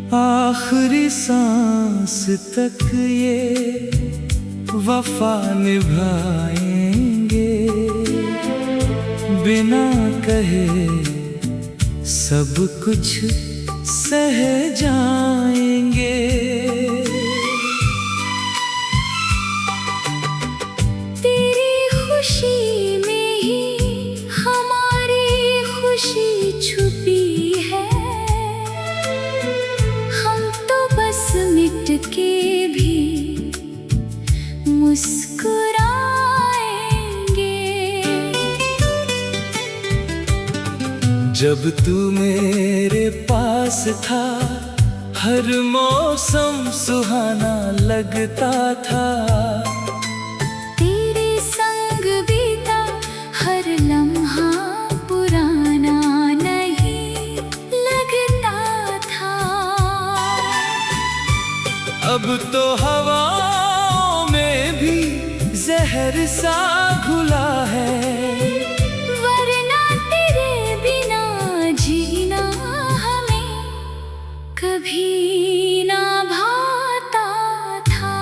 आखिरी सांस तक ये वफा निभाएंगे, बिना कहे सब कुछ सह जाएंगे। तेरी खुशी में ही हमारी खुशी छुपी है, हम तो बस मिट के भी मुस्कुराएंगे। जब तू मेरे पास था, हर मौसम सुहाना लगता था। तेरे संग बीता हर लम्हा पुराना नहीं लगता था। अब तो हवाओं में भी जहर सा घुला है, वरना तेरे बिना जीना हमें कभी ना भाता था।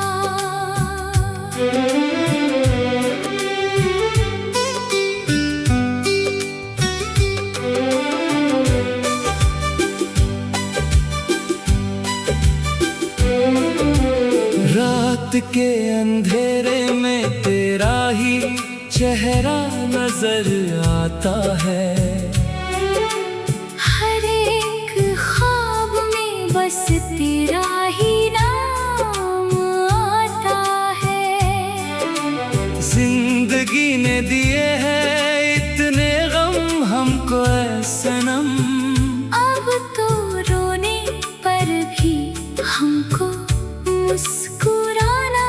रात के अंधेरे में तेरा ही चेहरा नजर आता है। हर एक ख्वाब में बस तेरा ही नाम आता है। जिंदगी ने दिए हैं इतने गम हमको ऐ सनम, अब तो रोने पर भी हमको मुस्कुराना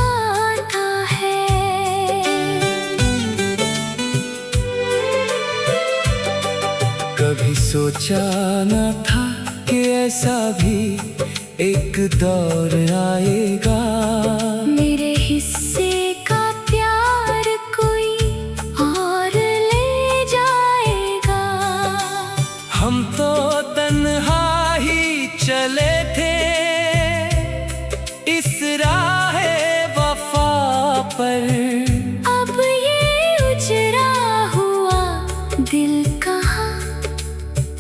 आता है। कभी सोचा न था कि ऐसा भी एक दौर आएगा। मेरे हिस्से का प्यार कोई और ले जाएगा। हम तो तन्हा ही चले थे इस राहे वफा पर, अब ये उजड़ा हुआ दिल कहाँ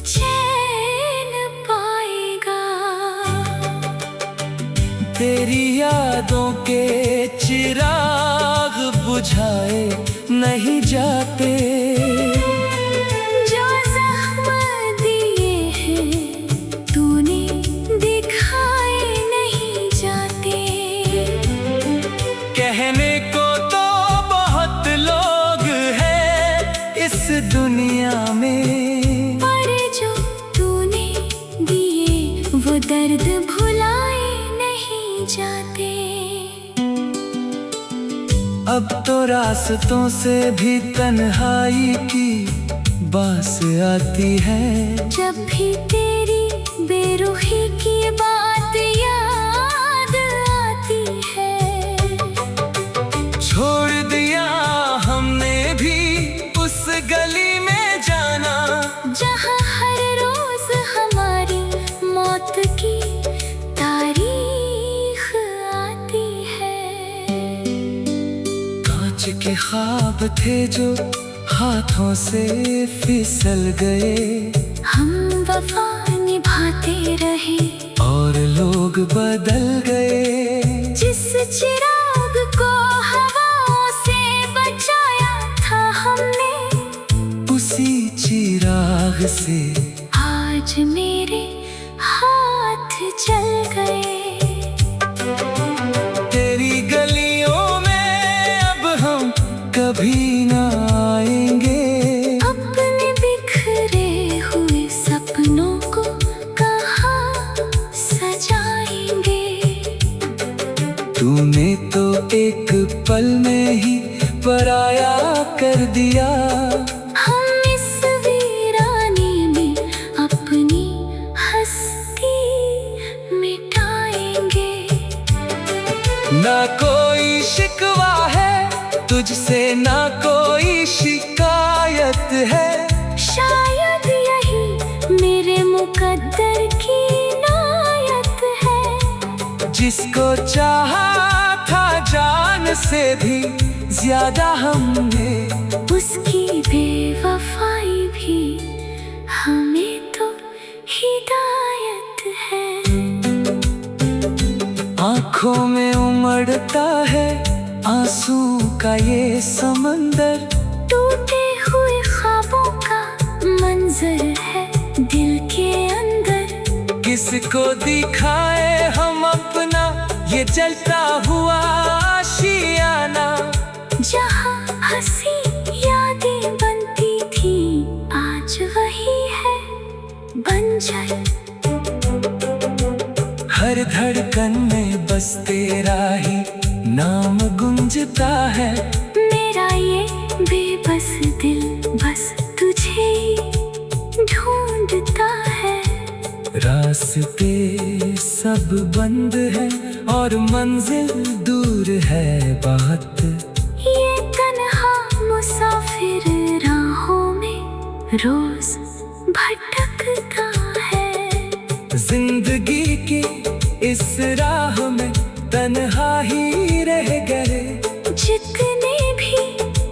चैन पाएगा। तेरी यादों के चिराग बुझाए नहीं जाते। जो ज़ख्म दिए हैं तूने दिखाए नहीं जाते। कहने को तो बहुत लोग हैं इस दुनिया में, पर जो तूने दिए वो दर्द भुलाए नहीं जाते। अब तो रास्तों से भी तन्हाई की बास आती है। जब भी तेरी बेरुखी की बात याद आती है। छोड़ दिया हमने भी उस गली में जाना, जहाँ हर रोज हमारी मौत की तारीख आती है। कांच के ख्वाब थे जो हाथों से फिसल गए, हम वफा निभाते रहे और लोग बदल गए। जिस चिराग को हवाओं से बचाया था हमने, उसी चिराग से आज मेरे हाथ जल गए। तेरी गलियों में अब हम कभी ना आएंगे। अपने बिखरे हुए सपनों को कहाँ सजाएंगे। तूने तो एक पल में ही पराया कर दिया। हम इस वीरानी में अपनी हस्ती मिटाएंगे। ना कोई शिकवा है तुझसे, ना कोई शिकायत है। शायद यही मेरे मुकद्दर की जिसको चाहा था जान से भी ज्यादा हमने, उसकी बेवफाई भी हमें तो हिदायत है। आंखों में उमड़ता है आंसू का ये समंदर, टूटे हुए ख्वाबों का मंजर है दिल के अंदर। किसको दिखाए हम अपना ये जलता हुआ आशियाना, जहाँ हंसी यादें बनती थी आज वही है बंजर। हर धड़कन में बस तेरा ही नाम गूंजता है। मेरा ये बेबस दिल बस तुझे ही ढूंढता है। रास्ते सब बंद है और मंजिल दूर है बात, ये तन्हा मुसाफिर राहों में रोज भटकता है। जिंदगी की इस राह में तन्हा ही रह गए, जितने भी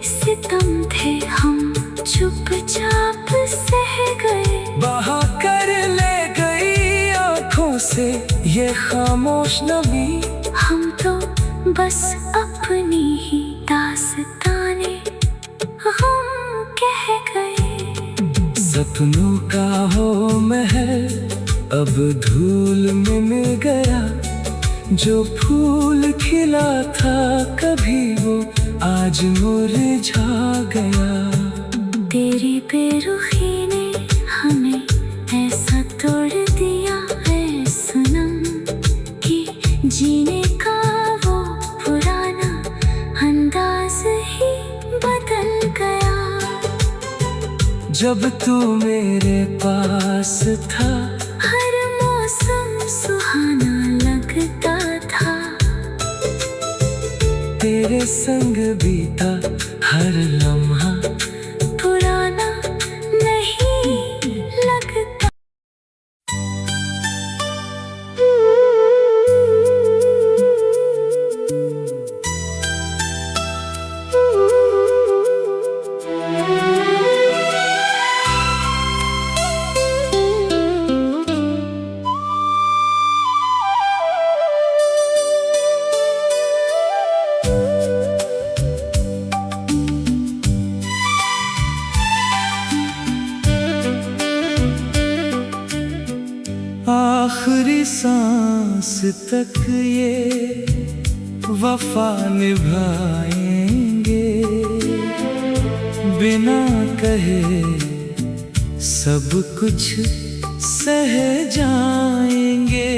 सितम थे हम चुपचाप सह गए। बहा कर ले गई आँखों से ये खामोश नमी, हम तो बस अपनी ही दास्ताने हम कह गए। सपनों का हो महल अब धूल में मिल गया, जो फूल खिला था कभी वो आज मुरझा गया। तेरी बेरुखी ने हमें ऐसा तोड़ दिया है सनम, कि जीने का वो पुराना अंदाज ही बदल गया। जब तू मेरे पास था हर मौसम सुहाना लगता था, तेरे संग बीता हर लम्हा पुराना नहीं लगता। आखिरी सांस तक ये वफा निभाएंगे, बिना कहे सब कुछ सह जाएंगे।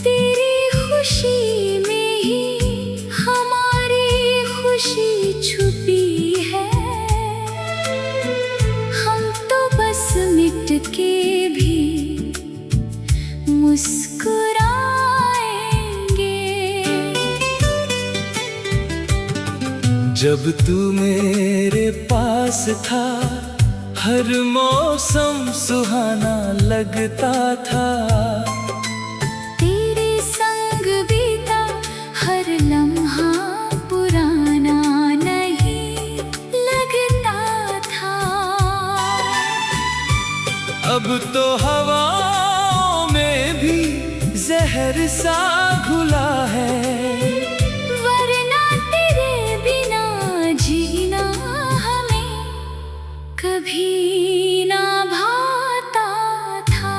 तेरी खुशी में ही हमारी खुशी छुपी है, हम तो बस मिट के भी मुस्कुराएंगे। जब तू मेरे पास था हर मौसम सुहाना लगता था, तेरे संग बीता हर लम्हा पुराना नहीं लगता था। अब तो हवाओं में भी जहर सा घुला है, वरना तेरे बिना जीना हमें कभी ना भाता था।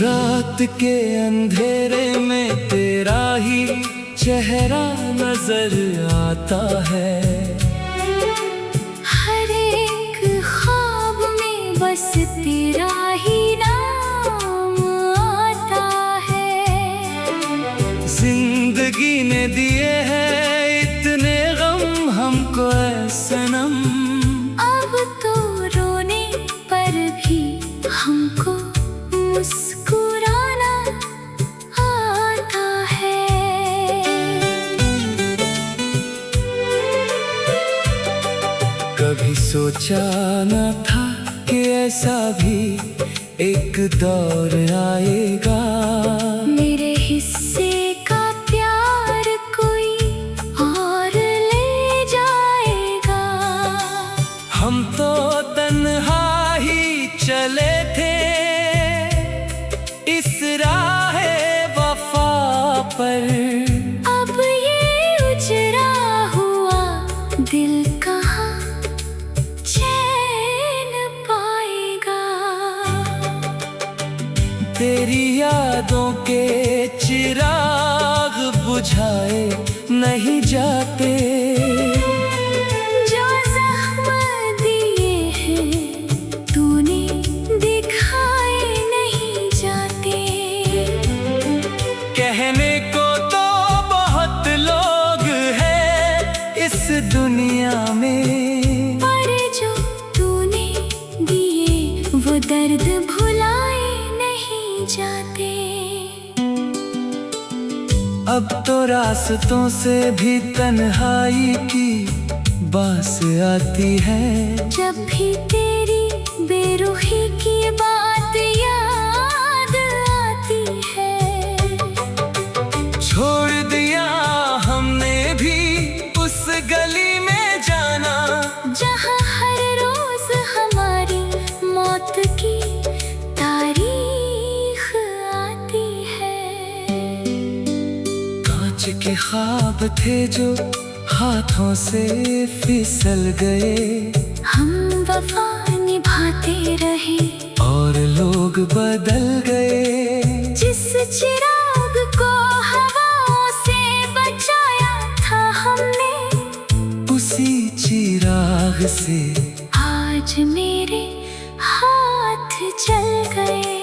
रात के अंधेरे में तेरा ही चेहरा नजर आता है, हर एक ख्वाब में बस तेरा ही नाम आता है। जिंदगी ने दिए हैं इतने गम हमको ऐ सनम, अब तो रोने पर भी हमको मुस्कुराना ऐसा भी एक दौर आएगा। मेरे हिस्से का प्यार कोई और ले जाएगा। हम तो तन्हा ही चले थे इस राहे वफा पर। अब ये उजड़ा हुआ दिल कहाँ चैन पाएगा। तेरी यादों के चिराग बुझाए नहीं जाते। जो जख्म दिए हैं तूने दिखाए नहीं जाते। कहने को तो बहुत लोग हैं इस दुनिया में, पर जो तूने दिए वो दर्द भुलाए नहीं जाते। अब तो रास्तों से भी तन्हाई की बास आती है। जब भी तेरी बेरुखी की बात याद आती है। छोड़ दिया हमने भी उस गली में जाना, जहाँ हर रोज हमारी मौत की तारीख आती है। कांच के ख्वाब थे जो हाथों से फिसल गए। हम वफा निभाते रहे और लोग बदल गए। जिस चिराग को हवाओं से बचाया था हमने, उसी चिराग से आज मेरे हाथ जल गए।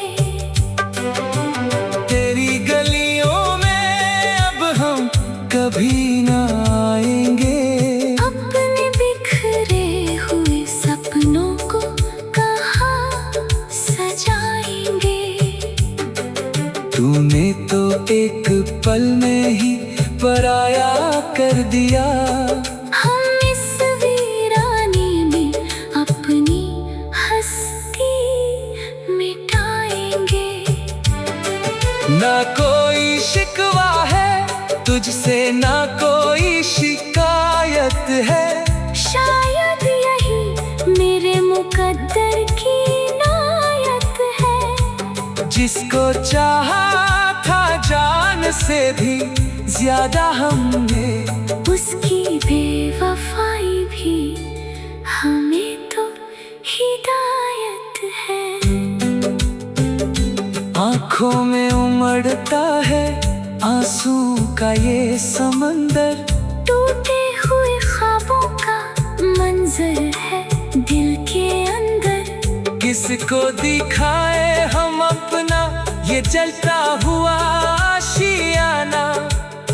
तेरी गलियों में अब हम कभी ना आएंगे। अपने बिखरे हुए सपनों को कहाँ सजाएंगे। तूने तो एक पल में ही पराया कर दिया। हम इस वीरानी में अपनी हस्ती मिटाएंगे। ना कोई शिकवा है तुझसे, ना कोई शिकायत है। शायद यही मेरे मुकद्दर की नायत है। जिसको चाहा था जान से भी ज्यादा हमने, उसकी बेवफाई भी हमें तो हिदायत है। आँखों में उमड़ता है आंसू का ये समंदर। टूटे हुए ख्वाबों का मंजर है दिल के अंदर। किसको दिखाए हम अपना ये जलता हुआ आशियाना।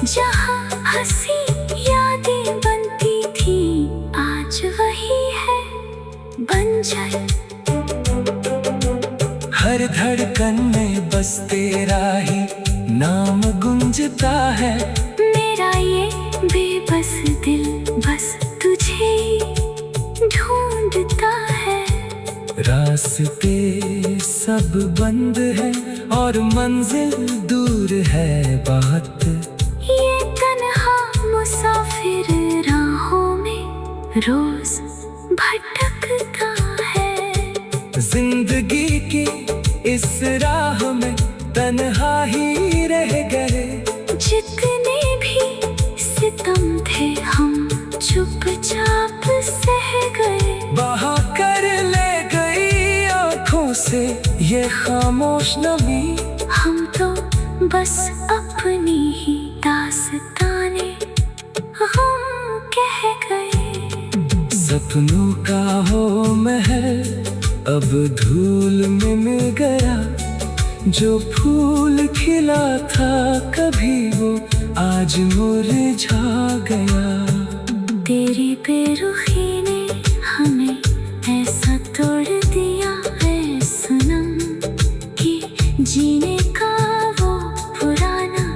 जहाँ हंसी यादें बनती थी आज वही है बंजर। हर धड़कन में बस तेरा ही नाम गुंजता है। मेरा ये बेबस दिल बस तुझे ढूंढता है। रास्ते सब बंद है और मंजिल दूर है बहुत। ये तन्हा मुसाफिर राहों में रोज भटकता है। जिंदगी की इस राह में तन्हा ही रह गए। जितने भी सितम थे हम चुपचाप सह गए। बहा कर ले गई आँखों से ये खामोश नमी। हम तो बस अपनी ही दास्ताने हम कह गए। सपनों का हो महल अब धूल में मिल गया। जो फूल खिला था कभी वो आज मुरझा गया। तेरी बेरुखी ने हमें ऐसा तोड़ दिया है सनम, कि जीने का वो पुराना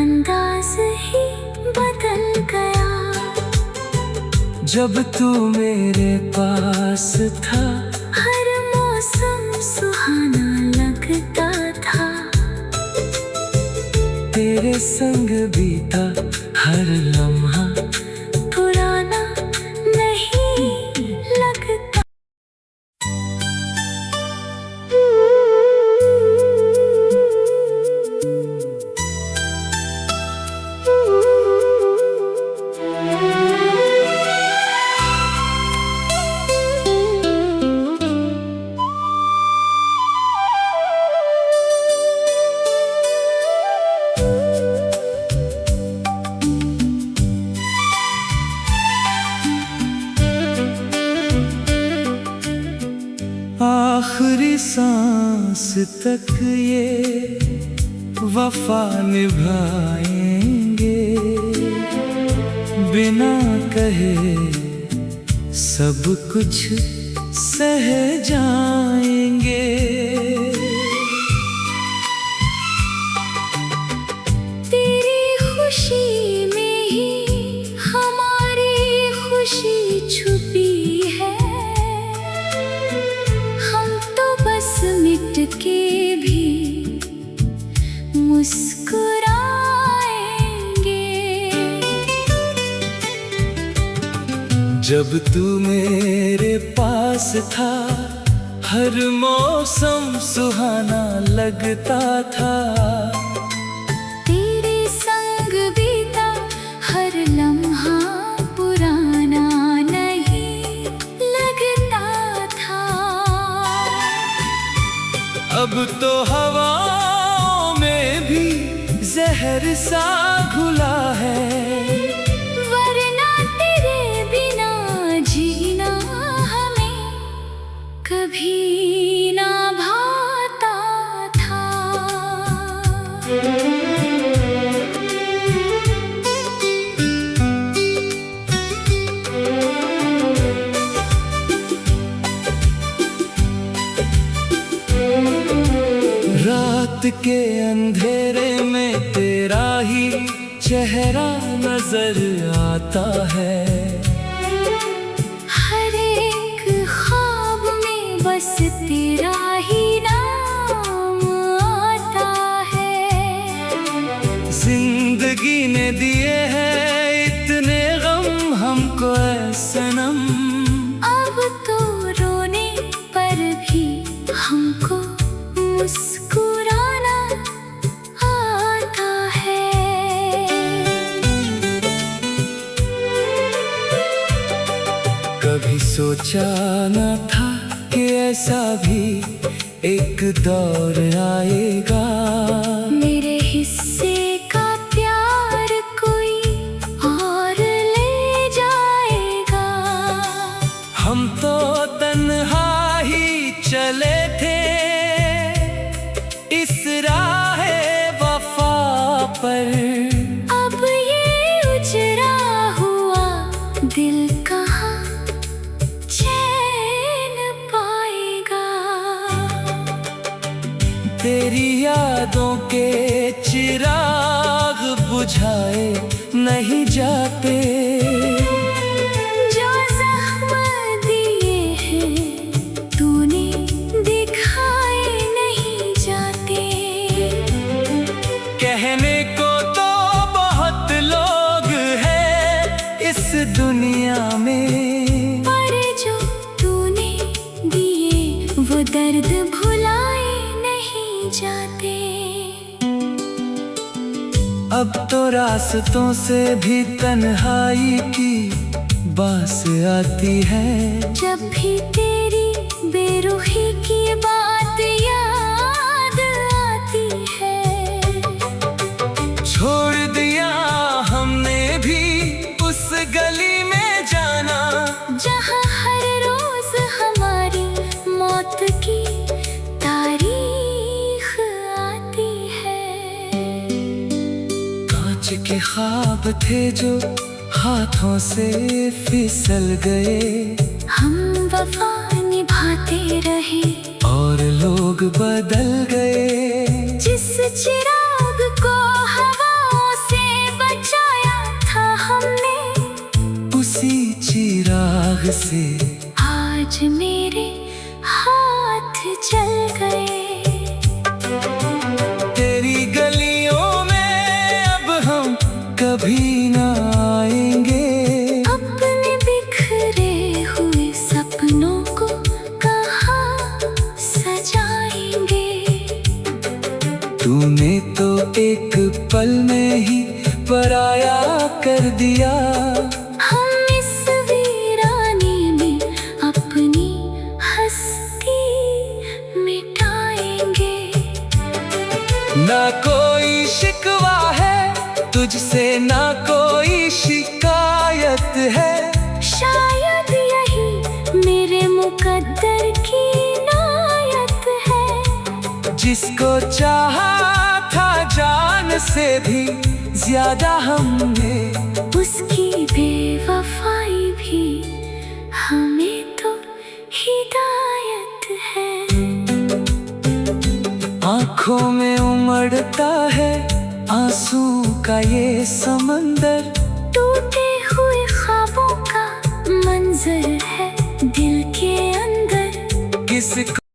अंदाज ही बदल गया। जब तू मेरे पास था हर तेरे संग बीता हर लम्हा पुराना नहीं लगता। आखिरी सांस तक ये वफा निभाएंगे, बिना कहे सब कुछ सह जाएंगे। तेरी खुशी में ही हमारी खुशी छुपी है, हम तो बस मिट के भी मुस्कुराएंगे। जब तू मेरे पास था हर मौसम सुहाना लगता था, तेरे संग बीता हर लम्हा पुराना नहीं लगता था। अब तो हवाओं में भी जहर सा घुला है, वरना तेरे बिना जीना हमें कभी ना भाता था। रात के अंधेरे में तेरा ही चेहरा नजर आता है, हर एक ख्वाब में बस तेरा ही नाम आता है। जिंदगी ने दिए हैं इतने गम हमको ऐ सनम, अब तो रोने पर भी हमको मुस्कुराना आता है। कभी सोचा न था कि ऐसा भी एक दौर आएगा, मेरे हिस्से का प्यार कोई और ले जाएगा। हम तो तन्हा ही चले थे इस राहे वफा पर, अब ये उजरा हुआ दिल कहाँ चैन पाएगा। तेरी यादों के चिराग बुझाए नहीं जाते, जो ज़ख्म दिए हैं तूने दिखाए नहीं जाते। कहने को तो बहुत लोग हैं इस दुनिया में, पर जो तूने दिए वो दर्द भुलाए नहीं जाते। अब तो रास्तों से भी तन्हाई की बास आती है, जब भी तेरी बेरुखी की बात याद आती है। छोड़ दिया हमने भी उस गली में जाना, जहाँ हर रोज हमारी मौत की तारीख आती है। कांच के ख्वाब थे जो हाथों से फिसल गए, हम वफा निभाते रहे और लोग बदल गए। जिस चिराग को हवाओं से बचाया था हमने, उसी चिराग से आज मेरे हाथ जल गए। तेरी गलियों में कभी ना आएंगे। अपने बिखरे हुए सपनों को कहाँ सजाएंगे। तूने तो एक पल में ही पराया कर दिया। हम इस वीरानी में अपनी हस्ती मिटाएंगे। ना कोई शिकवा है तुझसे, ना कोई शिकायत है। शायद यही मेरे मुकद्दर की नायत है। जिसको चाहा था जान से भी ज्यादा हमने, उसकी बेवफाई भी हमें तो हिदायत है। आँखों में उमड़ता है आंसू का ये समंदर। टूटे हुए ख्वाबों का मंजर है दिल के अंदर। किसको